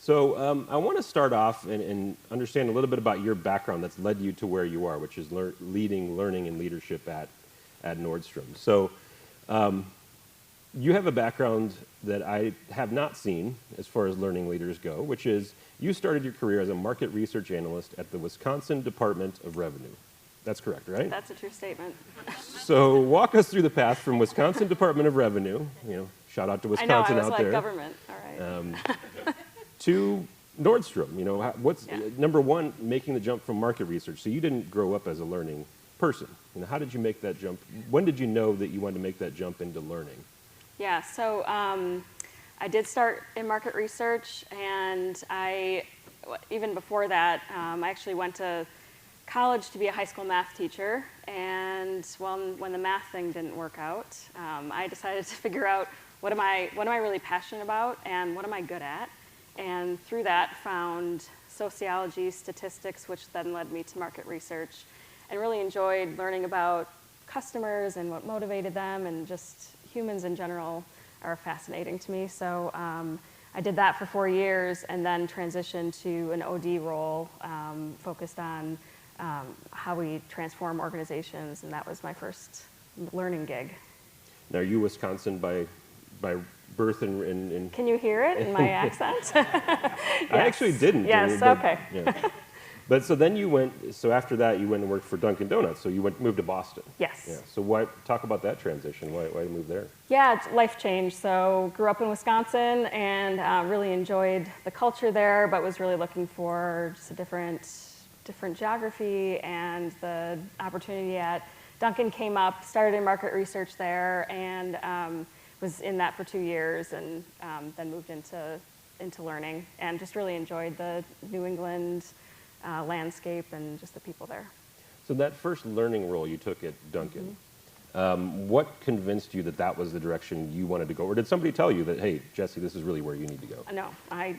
So I want to start off and understand a little bit about your background that's led you to where you are, which is leading learning and leadership at Nordstrom. So you have a background that I have not seen as far as learning leaders go, which is you started your career as a market research analyst at the Wisconsin Department of Revenue. That's correct, right? That's a true statement. So walk us through the path from Wisconsin Department of Revenue, shout out to Wisconsin out there. I know, I was like government, all right. To Nordstrom. What's number one, making the jump from market research. So you didn't grow up as a learning person. How did you make that jump? When did you know that you wanted to make that jump into learning? Yeah, so I did start in market research, and even before that, I actually went to college to be a high school math teacher, and when the math thing didn't work out, I decided to figure out what am I really passionate about and what am I good at, and through that found sociology, statistics, which then led me to market research, and really enjoyed learning about customers and what motivated them, and just humans in general are fascinating to me. So I did that for 4 years and then transitioned to an OD role focused on how we transform organizations, and that was my first learning gig. Now, are you Wisconsin by birth and Can you hear it in my accent? Yes. I actually didn't. Yes, okay. Yeah. But so then so after that you went and worked for Dunkin' Donuts, so you moved to Boston. Yes. Yeah. So talk about that transition, why move there? Yeah, it's life change. So grew up in Wisconsin and really enjoyed the culture there, but was really looking for just a different geography, and the opportunity at Dunkin' came up, started in market research there, and was in that for 2 years, and then moved into learning, and just really enjoyed the New England landscape and just the people there. So that first learning role you took at Dunkin', what convinced you that was the direction you wanted to go? Or did somebody tell you that, hey, Jesse, this is really where you need to go? No, I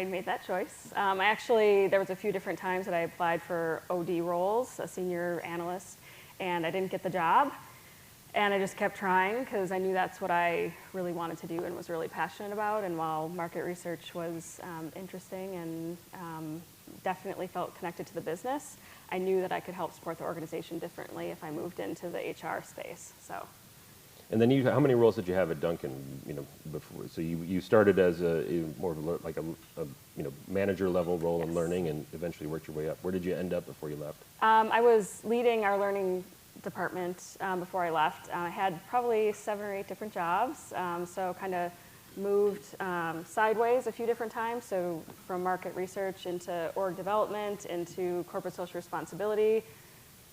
made that choice. There was a few different times that I applied for OD roles, a senior analyst, and I didn't get the job. And I just kept trying because I knew that's what I really wanted to do and was really passionate about. And while market research was interesting and definitely felt connected to the business, I knew that I could help support the organization differently if I moved into the HR space. So. And then how many roles did you have at Dunkin'? Before? So you started as more of a manager level role in learning, and eventually worked your way up. Where did you end up before you left? I was leading our learning department before I left. I had probably 7 or 8 different jobs, so kind of moved sideways a few different times, so from market research into org development, into corporate social responsibility,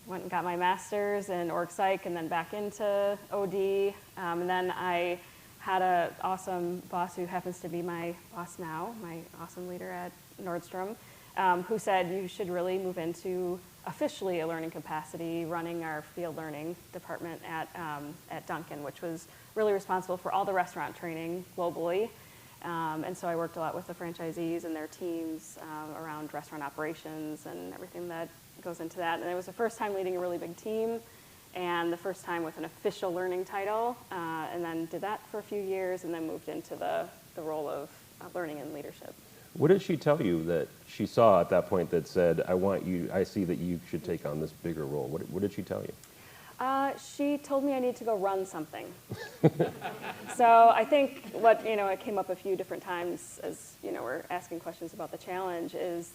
went and got my master's in org psych, and then back into OD, and then I had an awesome boss who happens to be my boss now, my awesome leader at Nordstrom, who said you should really move into officially a learning capacity, running our field learning department at Dunkin', which was really responsible for all the restaurant training globally. And so I worked a lot with the franchisees and their teams around restaurant operations and everything that goes into that. And it was the first time leading a really big team, and the first time with an official learning title, and then did that for a few years, and then moved into the role of learning and leadership. What did she tell you that she saw at that point that said, I see that you should take on this bigger role? What did she tell you? She told me I need to go run something. So I think it came up a few different times as, we're asking questions about the challenge is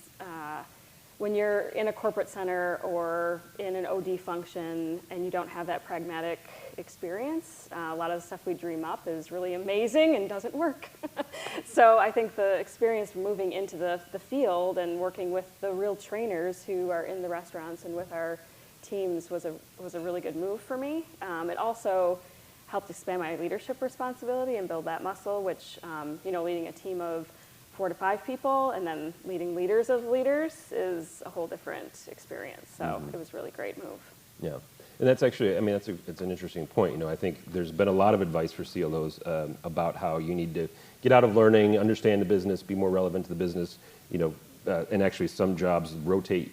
when you're in a corporate center or in an OD function and you don't have that pragmatic experience, a lot of the stuff we dream up is really amazing and doesn't work. So I think the experience moving into the field and working with the real trainers who are in the restaurants and with our teams was a really good move for me. It also helped expand my leadership responsibility and build that muscle, which, leading a team of 4 to 5 people and then leading leaders of leaders is a whole different experience. So it was a really great move. Yeah. And that's actually, it's an interesting point. I think there's been a lot of advice for CLOs about how you need to get out of learning, understand the business, be more relevant to the business, and actually some jobs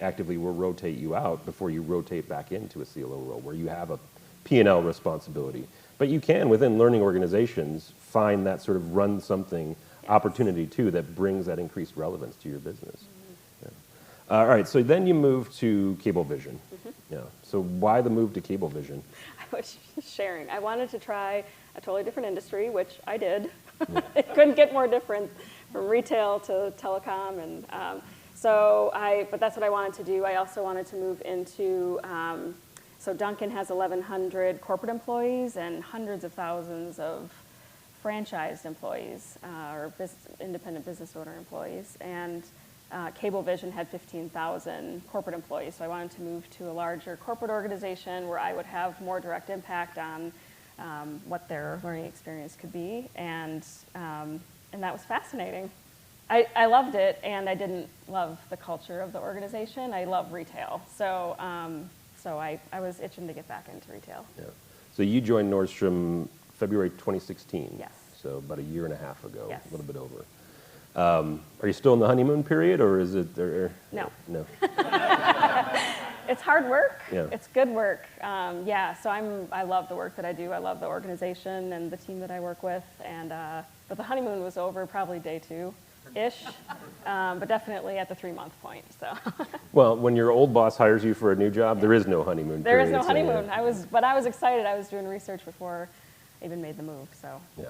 actively will rotate you out before you rotate back into a CLO role where you have a P&L responsibility. But you can, within learning organizations, find that sort of run something opportunity too that brings that increased relevance to your business. Yeah. All right, so then you moved to Cablevision. Yeah. So why the move to Cablevision? I was sharing. I wanted to try a totally different industry, which I did. It couldn't get more different from retail to telecom, and but that's what I wanted to do. I also wanted to move into, so Dunkin' has 1,100 corporate employees and hundreds of thousands of franchised employees or independent business owner employees, and Cablevision had 15,000 corporate employees. So I wanted to move to a larger corporate organization where I would have more direct impact on what their learning experience could be, and that was fascinating. I loved it, and I didn't love the culture of the organization. I love retail, so I was itching to get back into retail. Yeah. So you joined Nordstrom February 2016. Yes. So about a year and a half ago, Yes. a little bit over. Are you still in the honeymoon period, or is it? No. No. It's hard work. Yeah. It's good work. Yeah. So I love the work that I do. I love the organization and the team that I work with. And but the honeymoon was over probably day 2-ish, but definitely at the 3-month point. So. Well, when your old boss hires you for a new job, there is no honeymoon There period. is no so, honeymoon. yeah. But I was excited. I was doing research before I even made the move. So. Yeah.